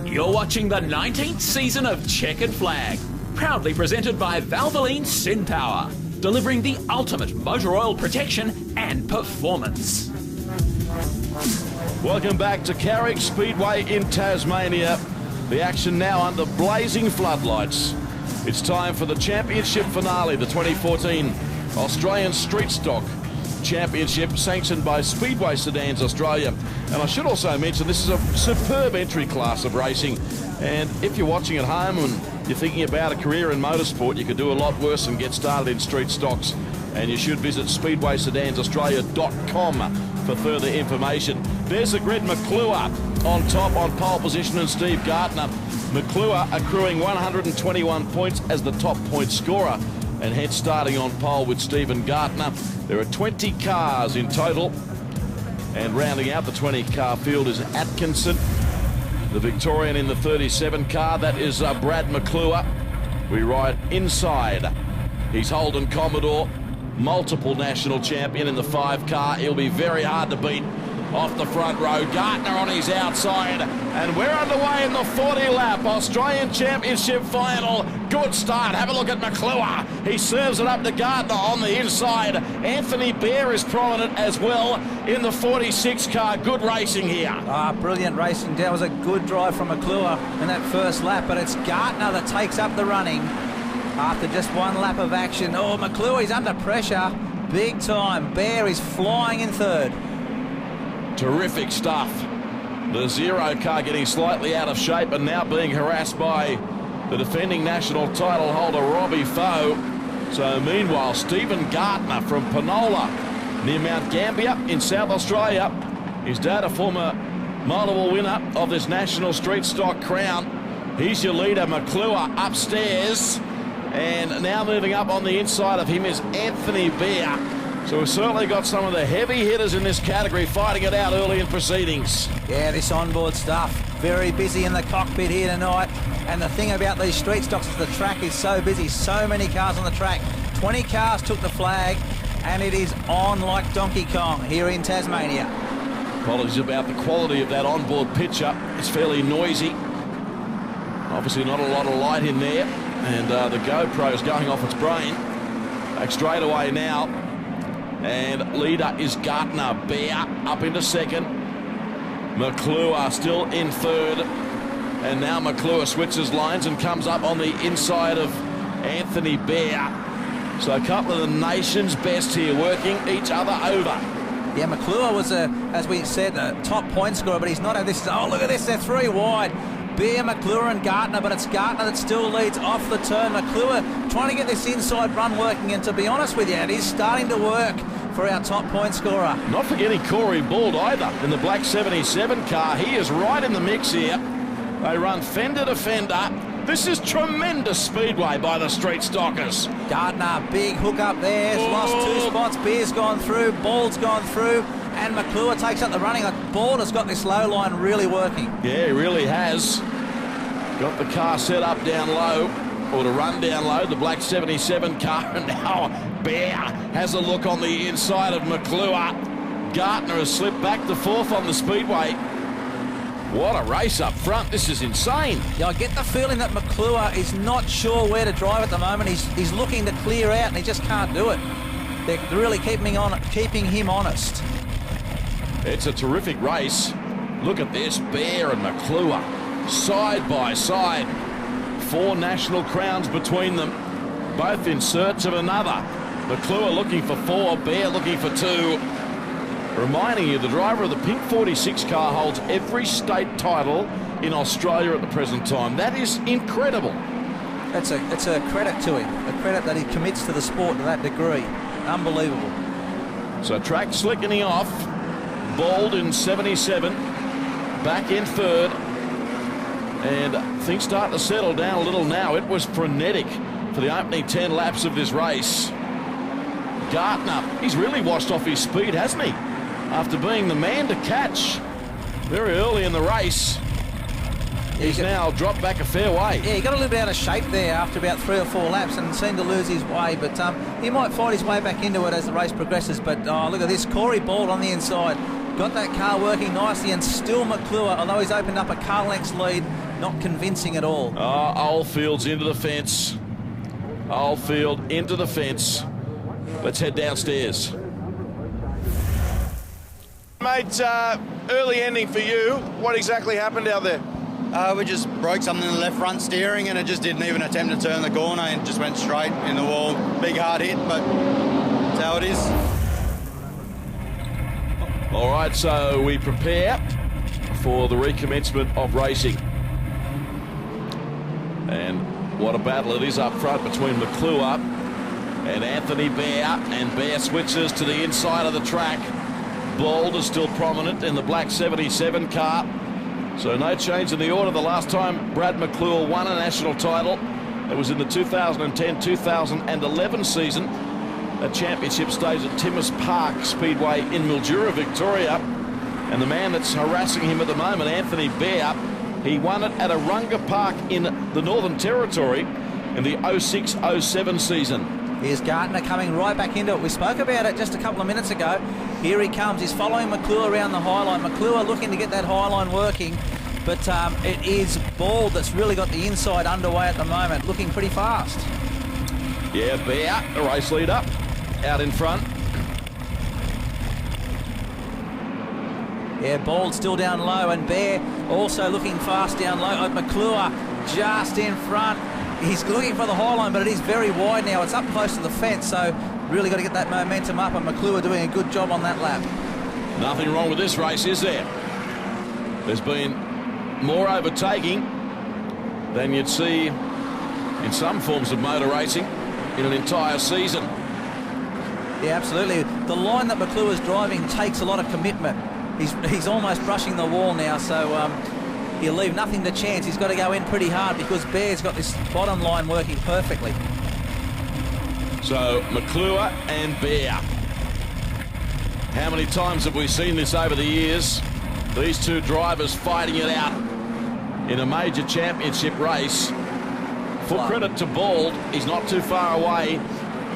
You're watching the 19th season of Checkered Flag, proudly presented by Valvoline Sin Power, delivering the ultimate motor oil protection and performance. Welcome back to Carrick Speedway in Tasmania. The action now under blazing floodlights. It's time for the championship finale, the 2014 Australian Street Stock Championship, sanctioned by Speedway Sedans Australia. And I should also mention this is a superb entry class of racing. And if you're watching at home and you're thinking about a career in motorsport, you could do a lot worse and get started in street stocks. And you should visit speedwaysedansaustralia.com for further information. There's the grid, Mcclure on top on pole position, and Steve Gardner. Mcclure accruing 121 points as the top point scorer, and hence starting on pole with Stephen Gardner. There are 20 cars in total, and rounding out the 20-car field is Atkinson, the Victorian in the 37 car. That is Brad Mcclure. We ride inside. He's Holden Commodore, multiple national champion in the 5 car. He'll be very hard to beat off the front row. Gardner on his outside, and we're underway in the 40-lap Australian Championship final. Good start. Have a look at Mcclure. He serves it up to Gardner on the inside. Anthony Bear is prominent as well in the 46 car. Good racing here. Brilliant racing. That was a good drive from Mcclure in that first lap, but it's Gardner that takes up the running after just 1 lap of action. Oh, Mcclure is under pressure big time. Bear is flying in third. Terrific stuff. The 0 car getting slightly out of shape and now being harassed by the defending national title holder Robbie Foe. So meanwhile, Stephen Gardner from Penola near Mount Gambier in South Australia. His dad, a former multiple winner of this national street stock crown. He's your leader, Mcclure, upstairs. And now moving up on the inside of him is Anthony Bear. So we've certainly got some of the heavy hitters in this category fighting it out early in proceedings. Yeah, this onboard stuff. Very busy in the cockpit here tonight. And the thing about these street stocks is the track is so busy. So many cars on the track. 20 cars took the flag, and it is on like Donkey Kong here in Tasmania. Apologies about the quality of that onboard picture. It's fairly noisy. Obviously not a lot of light in there. And the GoPro's going off its brain. Back straight away now. And leader is Gartner. Bear up into second. Mcclure still in third. And now Mcclure switches lines and comes up on the inside of Anthony Bear. So a couple of the nation's best here working each other over. Yeah, Mcclure was, as we said, a top point scorer, but he's not. This. Oh, look at this. They're three wide. Bear, Mcclure and Gartner, but it's Gartner that still leads off the turn. Mcclure trying to get this inside run working, and to be honest with you, it is starting to work for our top point scorer. Not forgetting Corey Bald either in the black 77 car. He is right in the mix here. They run fender to fender. This is tremendous speedway by the street stockers. Gartner, big hook up there. He's lost 2 spots. Bear's gone through. Bald's gone through. And Mcclure takes up the running. Bald has got this low line really working. Yeah, he really has. Got the car set up down low, or to run down low, the black 77 car. And now Bear has a look on the inside of Mcclure. Gartner has slipped back to fourth on the speedway. What a race up front. This is insane. Yeah, I get the feeling that Mcclure is not sure where to drive at the moment. He's looking to clear out and he just can't do it. They're really keeping him honest. It's a terrific race. Look at this, Bear and Mcclure, side by side. 4 national crowns between them, both in search of another. Mcclure looking for 4, Bear looking for 2. Reminding you, the driver of the pink 46 car holds every state title in Australia at the present time. That is incredible. It's a credit to him, a credit that he commits to the sport to that degree. Unbelievable. So track slickening off. Bald in 77, back in third, and things start to settle down a little now. It was frenetic for the opening 10 laps of this race. Gartner, he's really washed off his speed, hasn't he? After being the man to catch very early in the race. He's now dropped back a fair way. Yeah, he got a little bit out of shape there after about 3 or 4 laps and seemed to lose his way, but he might find his way back into it as the race progresses. But look at this, Corey Bald on the inside. Got that car working nicely, and still Mcclure, although he's opened up a car length's lead, not convincing at all. Oh, Oldfield's into the fence. Oldfield into the fence. Let's head downstairs. Mate, early ending for you. What exactly happened out there? We just broke something in the left front steering, and it just didn't even attempt to turn the corner and just went straight in the wall. Big hard hit, but that's how it is. All right, so we prepare for the recommencement of racing. And what a battle it is up front between Mcclure and Anthony Bear. And Bear switches to the inside of the track. Bald is still prominent in the black 77 car. So no change in the order. The last time Brad Mcclure won a national title, it was in the 2010-2011 season. A championship stage at Timmins Park Speedway in Mildura, Victoria. And the man that's harassing him at the moment, Anthony Bear, he won it at Arunga Park in the Northern Territory in the 06-07 season. Here's Gartner coming right back into it. We spoke about it just a couple of minutes ago. Here he comes. He's following Mcclure around the high line. Mcclure looking to get that high line working. But it is Bald that's really got the inside underway at the moment, looking pretty fast. Yeah, Bear, the race leader, out in front. Yeah, Bald still down low, and Bear also looking fast down low. Mcclure just in front. He's looking for the high line, but it is very wide now. It's up close to the fence, so really got to get that momentum up, and Mcclure doing a good job on that lap. Nothing wrong with this race, is there? There's been more overtaking than you'd see in some forms of motor racing in an entire season. Yeah, absolutely. The line that Mcclure is driving takes a lot of commitment. He's almost brushing the wall now, so he'll leave nothing to chance. He's got to go in pretty hard because Bear's got this bottom line working perfectly. So Mcclure and Bear How many times have we seen this over the years? These two drivers fighting it out in a major championship race. Full credit to Bald, he's not too far away.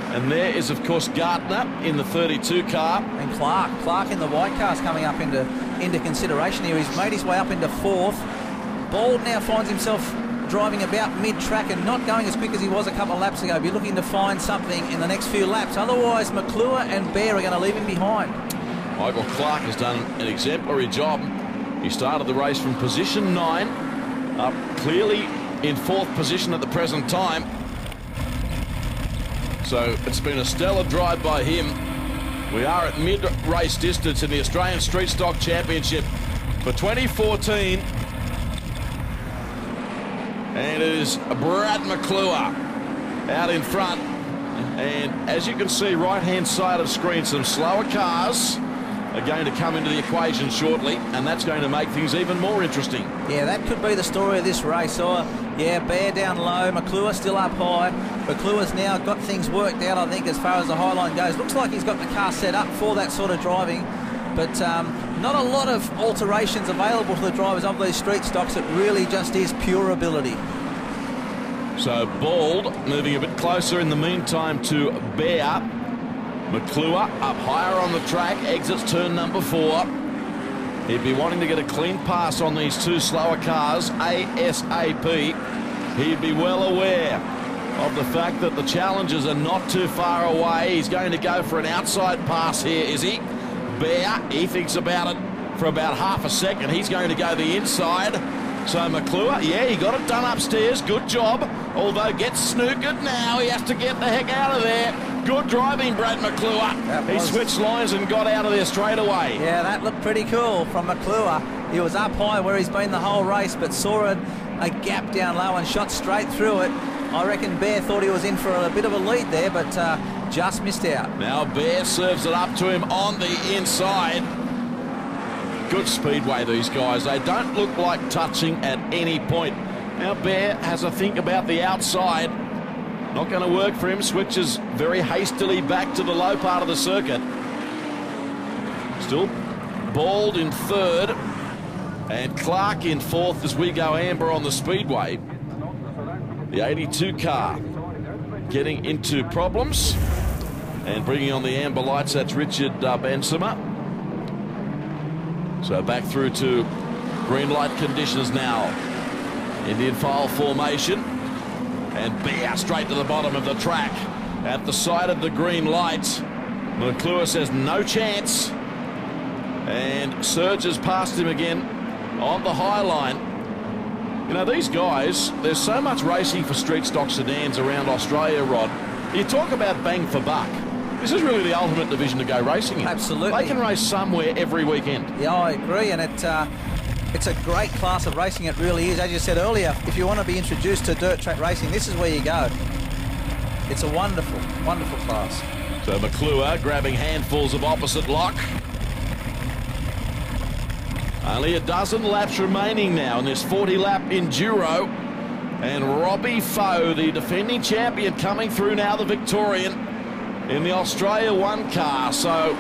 And there is, of course, Gardner in the 32 car. And Clark in the white car's coming up into consideration here. He's made his way up into 4th. Bald now finds himself driving about mid-track and not going as quick as he was a couple of laps ago. Be looking to find something in the next few laps. Otherwise, Mcclure and Bear are going to leave him behind. Michael Clark has done an exemplary job. He started the race from position 9, up clearly in 4th position at the present time. So it's been a stellar drive by him. We are at mid-race distance in the Australian Street Stock Championship for 2014. And it is Brad Mcclure out in front. And as you can see, right-hand side of screen, some slower cars are going to come into the equation shortly, and that's going to make things even more interesting. Yeah, that could be the story of this race. Yeah, Bear down low, Mcclure still up high. McClure's now got things worked out, I think, as far as the high line goes. Looks like he's got the car set up for that sort of driving, but not a lot of alterations available to the drivers of these street stocks. It really just is pure ability. So Bald moving a bit closer in the meantime to Bear. Mcclure up higher on the track, exits turn number 4. He'd be wanting to get a clean pass on these two slower cars ASAP. He'd be well aware of the fact that the challengers are not too far away. He's going to go for an outside pass here, is he? Bear, he thinks about it for about half a second. He's going to go the inside. So Mcclure, yeah, he got it done upstairs. Good job. Although gets snookered now. He has to get the heck out of there. Good driving, Brad Mcclure. He switched lines and got out of there straight away. Yeah, that looked pretty cool from Mcclure. He was up high where he's been the whole race, but saw a gap down low and shot straight through it. I reckon Bear thought he was in for a bit of a lead there, but just missed out. Now Bear serves it up to him on the inside. Good speedway, these guys. They don't look like touching at any point. Now Bear has a think about the outside. Not going to work for him. Switches very hastily back to the low part of the circuit. Still Bald in 3rd. And Clark in 4th as we go amber on the speedway. The 82 car getting into problems. And bringing on the amber lights, that's Richard Bensimer. So back through to green light conditions now. Indian file formation. And Bear straight to the bottom of the track. At the side of the green light. Mcclure says no chance. And surges past him again on the high line. You know, these guys, there's so much racing for street stock sedans around Australia, Rod. You talk about bang for buck. This is really the ultimate division to go racing in. Absolutely. They can race somewhere every weekend. Yeah, I agree, and it's a great class of racing. It really is. As you said earlier, if you want to be introduced to dirt track racing, this is where you go. It's a wonderful, wonderful class. So Mcclure grabbing handfuls of opposite lock. Only a dozen laps remaining now in this 40-lap enduro. And Robbie Foe, the defending champion, coming through now, the Victorian, in the Australia 1 car. So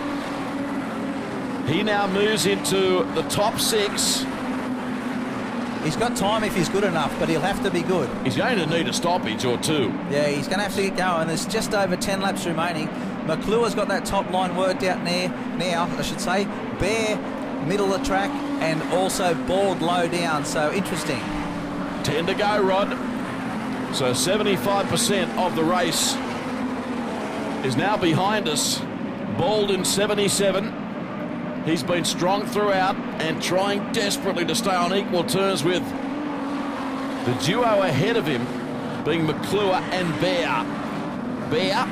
he now moves into the top 6. He's got time if he's good enough, but he'll have to be good. He's going to need a stoppage or 2. Yeah, he's going to have to get going. There's just over 10 laps remaining. Mcclure's got that top line worked out now, I should say. Bear, middle of the track, and also Bald low down. So interesting. 10 to go, Rod. So 75% of the race is now behind us. Bald in 77. He's been strong throughout and trying desperately to stay on equal terms with the duo ahead of him, being Mcclure and Bear. Bear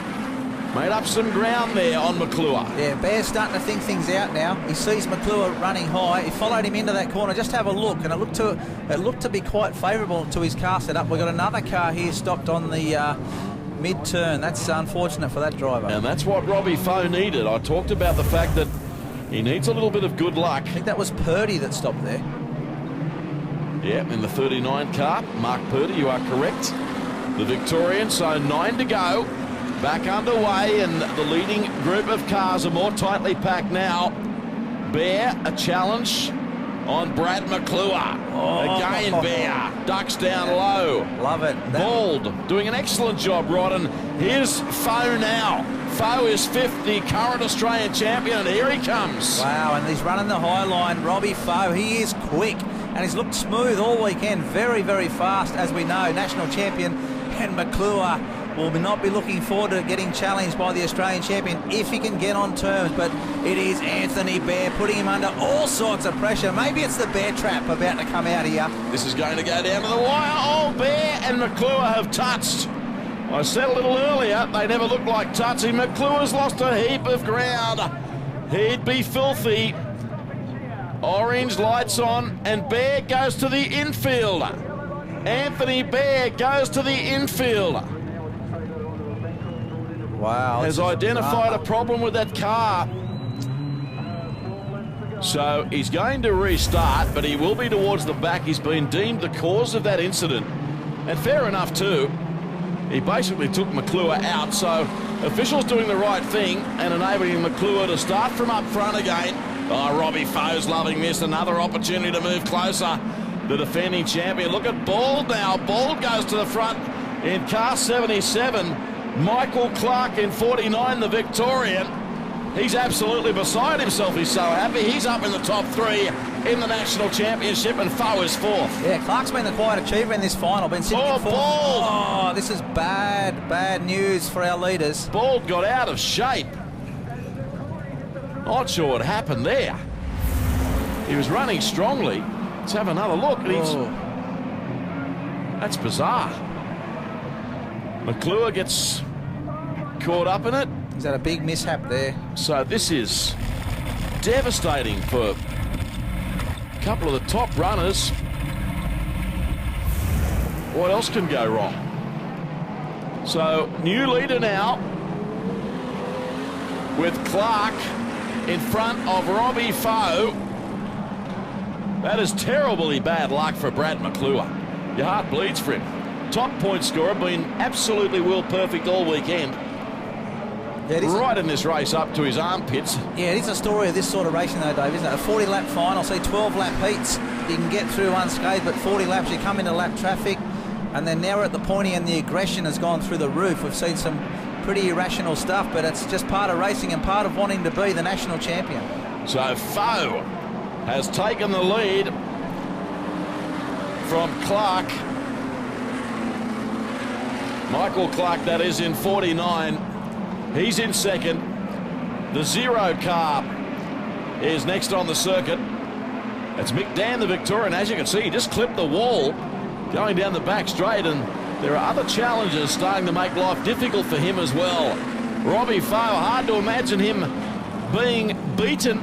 made up some ground there on Mcclure. Yeah, Bear's starting to think things out now. He sees Mcclure running high. He followed him into that corner. Just have a look, and it looked to be quite favourable to his car setup. We've got another car here stopped on the mid-turn. That's unfortunate for that driver. And that's what Robbie Foe needed. I talked about the fact that he needs a little bit of good luck. I think that was Purdy that stopped there. Yeah, in the 39 car. Mark Purdy, you are correct. The Victorian, so 9 to go. Back underway, and the leading group of cars are more tightly packed now. Bear, a challenge on Brad Mcclure. Again, Bear ducks down low. Love it. Bald doing an excellent job, Rod. And here's Foe now. Foe is fifth, the current Australian champion, and here he comes. Wow, and he's running the high line. Robbie Foe, he is quick, and he's looked smooth all weekend. Very, very fast, as we know. National champion, and Mcclure will not be looking forward to getting challenged by the Australian champion if he can get on terms. But it is Anthony Bear putting him under all sorts of pressure. Maybe it's the Bear trap about to come out here. This is going to go down to the wire. Oh, Bear and Mcclure have touched. I said a little earlier, they never looked like touching. Mcclure's lost a heap of ground. He'd be filthy. Orange lights on, and Bear goes to the infield. Anthony Bear goes to the infield. Wow. Has identified a problem with that car. So he's going to restart, but he will be towards the back. He's been deemed the cause of that incident. And fair enough too. He basically took Mcclure out, so officials doing the right thing and enabling Mcclure to start from up front again. Oh, Robbie Foe's loving this. Another opportunity to move closer. The defending champion. Look at Bald now. Bald goes to the front in car 77. Michael Clark in 49, the Victorian. He's absolutely beside himself. He's so happy. He's up in the top three in the national championship, and Foe is fourth. Yeah, Clark's been the quiet achiever in this final. Been sitting in fourth. Bald. Oh, this is bad news for our leaders. Bald got out of shape. Not sure what happened there. He was running strongly. Let's have another look. That's bizarre. Mcclure gets caught up in it. He's had a big mishap there. So this is devastating for a couple of the top runners. What else can go wrong? So new leader now with Clark in front of Robbie Foe. That is terribly bad luck for Brad Mcclure. Your heart bleeds for him. Top point scorer, been absolutely world perfect all weekend. Yeah, right in this race up to his armpits. Yeah, it is a story of this sort of racing though, Dave, isn't it? A 40-lap final, say 12-lap heats, you can get through unscathed, but 40 laps you come into lap traffic, and then now we're at the pointy and the aggression has gone through the roof. We've seen some pretty irrational stuff, but it's just part of racing and part of wanting to be the national champion. So Foe has taken the lead from Clark. Michael Clark, that is, in 49. He's in second. The Zero car is next on the circuit. It's Mick Dan, the Victorian. As you can see, he just clipped the wall going down the back straight, and there are other challenges starting to make life difficult for him as well. Robbie Foe, hard to imagine him being beaten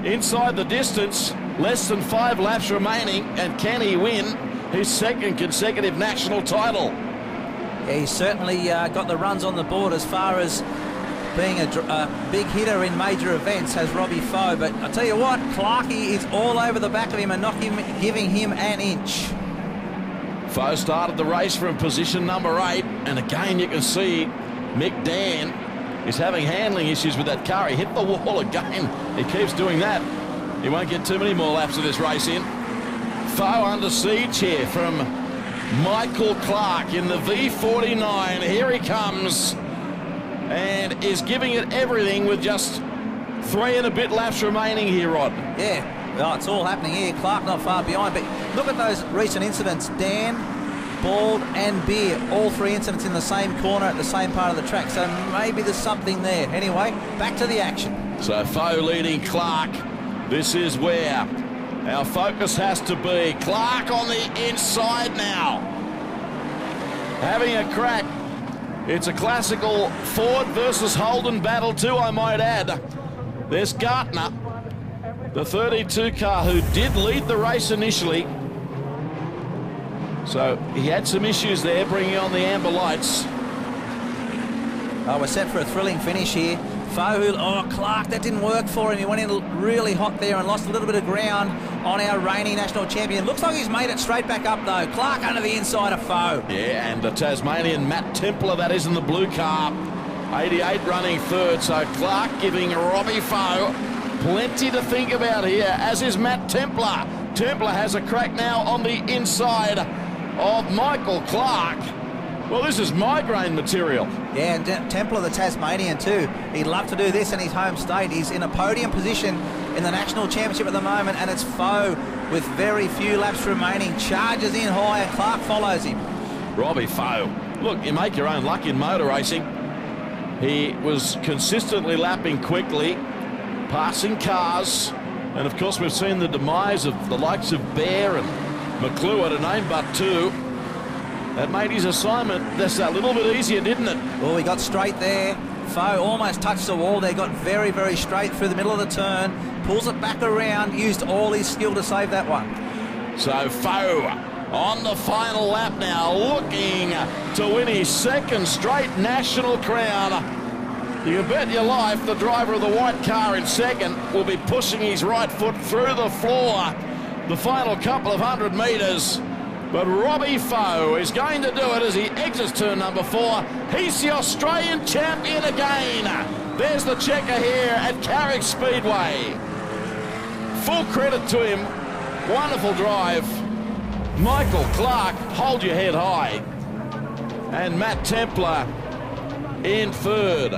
inside the distance. Less than 5 laps remaining, and can he win his second consecutive national title? Yeah, he's certainly got the runs on the board as far as being a big hitter in major events, has Robbie Foe. But I tell you what, Clarkey is all over the back of him and not giving him an inch. Foe started the race from position number 8, and again you can see Mick Dan is having handling issues with that car. He hit the wall again. He keeps doing that. He won't get too many more laps of this race in. Foe under siege here from Michael Clark in the V49. Here he comes and is giving it everything with just 3 and a bit laps remaining here, Rod. Yeah, well, it's all happening here. Clark not far behind, but look at those recent incidents. Dan, Bald and Beer, all 3 incidents in the same corner at the same part of the track, so maybe there's something there. Anyway, back to the action. So Foe leading Clark. This is where our focus has to be. Clark on the inside now, having a crack. It's a classical Ford versus Holden battle too, I might add. There's Gartner, the 32 car who did lead the race initially. So he had some issues there, bringing on the amber lights. Oh, we're set for a thrilling finish here. Foe, Clark, that didn't work for him. He went in really hot there and lost a little bit of ground on our reigning national champion. Looks like he's made it straight back up, though. Clark under the inside of Foe. Yeah, and the Tasmanian Matt Templar, that is, in the blue car. 88 running third, so Clark giving Robbie Foe plenty to think about here, as is Matt Templar. Templar has a crack now on the inside of Michael Clark. Well, this is migraine material. Yeah, and Templar, the Tasmanian too. He'd love to do this in his home state. He's in a podium position in the National Championship at the moment, and it's Foe with very few laps remaining. Charges in high, and Clark follows him. Robbie Foe. Look, you make your own luck in motor racing. He was consistently lapping quickly, passing cars, and of course we've seen the demise of the likes of Bear and Mcclure, to name but two. That made his assignment just a little bit easier, didn't it? Well, he got straight there. Foe almost touched the wall there, got very, very straight through the middle of the turn, pulls it back around, used all his skill to save that one. So Foe on the final lap now, looking to win his second straight national crown. You can bet your life the driver of the white car in second will be pushing his right foot through the floor the final couple of 100 metres. But Robbie Foe is going to do it as he exits turn number 4. He's the Australian champion again. There's the checker here at Carrick Speedway. Full credit to him. Wonderful drive. Michael Clark, hold your head high. And Matt Templar in third.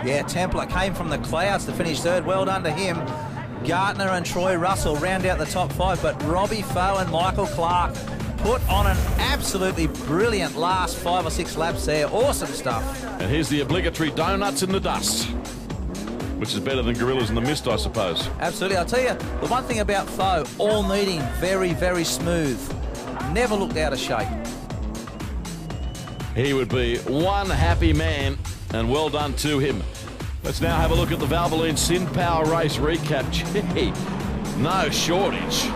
Yeah, Templar came from the clouds to finish third. Well done to him. Gartner and Troy Russell round out the top 5, but Robbie Foe and Michael Clark put on an absolutely brilliant last 5 or 6 laps there. Awesome stuff. And here's the obligatory donuts in the dust, which is better than gorillas in the mist, I suppose. Absolutely. I'll tell you, the one thing about Foe, all meeting very, very smooth. Never looked out of shape. He would be one happy man, and well done to him. Let's now have a look at the Valvoline Sin Power race recap. Gee, no shortage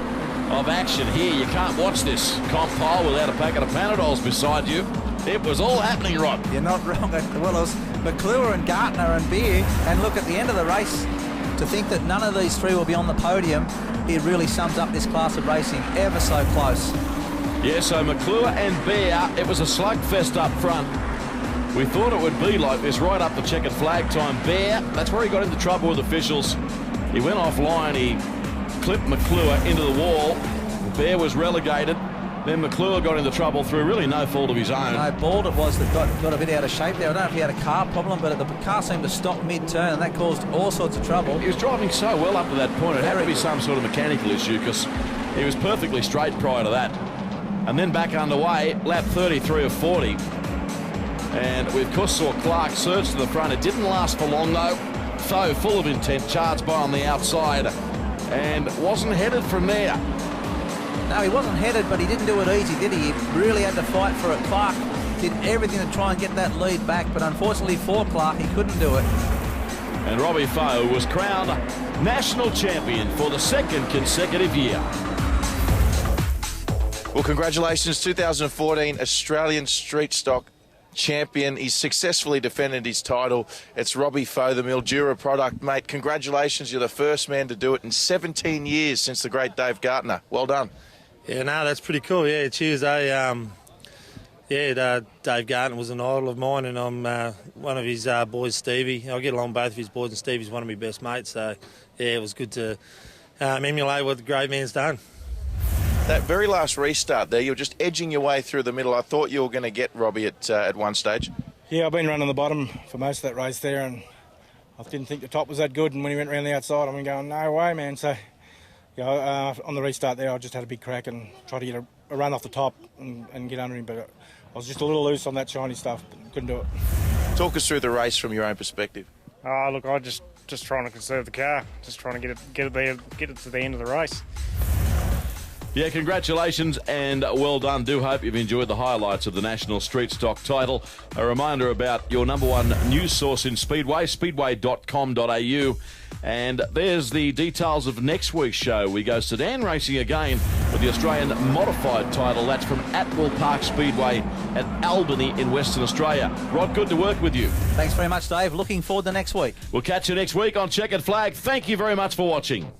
of action here. You can't watch this comp pile without a packet of Panadols beside you. It was all happening, Rod. You're not wrong. Well, it was Mcclure and Gartner and Beer, and look, at the end of the race, to think that none of these three will be on the podium, it really sums up this class of racing ever so close. Yeah, so Mcclure and Bear, it was a slugfest up front. We thought it would be like this right up the checkered flag time. Bear, that's where he got into trouble with officials. He went offline, he clipped Mcclure into the wall. Bear was relegated. Then Mcclure got into trouble through really no fault of his own. No, Bald it was that got a bit out of shape there. I don't know if he had a car problem, but the car seemed to stop mid-turn, and that caused all sorts of trouble. He was driving so well up to that point. It had to be some sort of mechanical issue, because he was perfectly straight prior to that. And then back underway, lap 33 of 40. And we, of course, saw Clark surge to the front. It didn't last for long, though. Foe, full of intent, charged by on the outside and wasn't headed from there. No, he wasn't headed, but he didn't do it easy, did he? He really had to fight for it. Clark did everything to try and get that lead back, but unfortunately for Clark, he couldn't do it. And Robbie Foe was crowned national champion for the second consecutive year. Well, congratulations, 2014 Australian Street Stock champion. He's successfully defended his title. It's Robbie Foe, the Mildura product. Mate, congratulations. You're the first man to do it in 17 years since the great Dave Gartner. Well done. Yeah, no, that's pretty cool. Yeah, cheers. Dave Gartner was an idol of mine, and I'm one of his boys, Stevie. I get along with both of his boys, and Stevie's one of my best mates. So, yeah, it was good to emulate what the great man's done. That very last restart there, you were just edging your way through the middle. I thought you were going to get Robbie at one stage. Yeah, I've been running the bottom for most of that race there, and I didn't think the top was that good. And when he went around the outside, I'm going, no way, man. So, yeah, on the restart there, I just had a big crack and tried to get a run off the top and get under him. But I was just a little loose on that shiny stuff, but couldn't do it. Talk us through the race from your own perspective. Look, I just trying to conserve the car, just trying to get it to the end of the race. Yeah, congratulations and well done. Do hope you've enjoyed the highlights of the National Street Stock title. A reminder about your #1 news source in Speedway, speedway.com.au. And there's the details of next week's show. We go sedan racing again with the Australian modified title. That's from Atwell Park Speedway at Albany in Western Australia. Rod, good to work with you. Thanks very much, Dave. Looking forward to next week. We'll catch you next week on Checkered Flag. Thank you very much for watching.